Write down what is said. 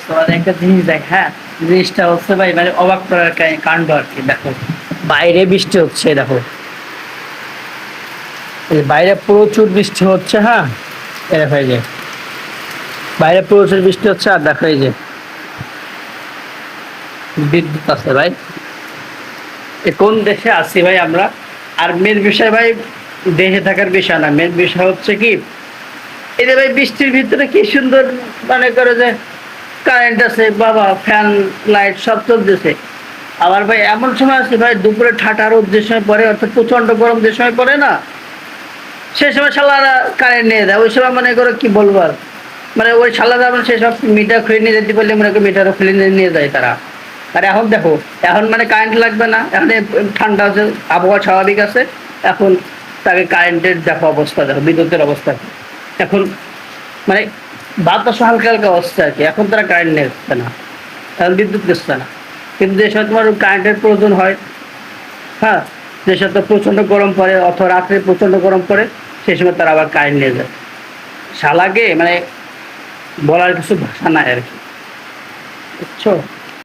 তোমাদের একটা জিনিস দেখ, হ্যাঁ, জিনিসটা হচ্ছে ভাই মানে অবাক করার কাণ্ড আর কি। দেখো বাইরে বৃষ্টি হচ্ছে, দেখো এই বাইরে প্রচুর বৃষ্টি হচ্ছে, হ্যাঁ, এরকম এই যে বাইরে প্রচুর বৃষ্টি হচ্ছে, আর দেখো এই যে বিদ্যুৎ আছে ভাই। এ কোন দেশে আছি ভাই আমরা? আর মেন বিষয় ভাই দেশে থাকার বিষয় না, মেন বিষয় হচ্ছে কি, এই যে ভাই বৃষ্টির ভিতরে কি সুন্দর, মনে করো যে কারেন্ট আছে বাবা, ফ্যান লাইট সব চলতেছে। আবার ভাই এমন সময় আছে ভাই, দুপুরে ঠাটা রোদ যে সময় পড়ে, অর্থাৎ প্রচন্ড গরম যে সময় পড়ে না, সেই সময় শালারা কারেন্ট নিয়ে যায়। ওই সময় মনে করো কি বলবো আর, মানে ওই শালারা মানে সেই সব মিটার খুলে নিয়ে যেতে পারলে মনে করো মিটারও খুলে নিয়ে যায় তারা। আর এখন দেখো, এখন মানে কারেন্ট লাগবে না, এখন ঠান্ডা আছে, আবহাওয়া স্বাভাবিক আছে। এখন তাকে কারেন্টের দেখো অবস্থা, দেখো বিদ্যুতের অবস্থা এখন, মানে বাতাসও হালকা হালকা অবস্থা আর কি। এখন তারা কারেন্ট নিচ্ছে না, এখন বিদ্যুৎ নিচ্ছে না। কিন্তু যে সময় তোমার কারেন্টের প্রয়োজন হয়, হ্যাঁ, যে সময় প্রচন্ড গরম পড়ে অথবা রাত্রে প্রচন্ড গরম পড়ে, সেই সময় তারা আবার কারেন্ট নিয়ে যায়। শালাকে মানে বলার কিছু ভাষা নাই আর কি, বুঝছো?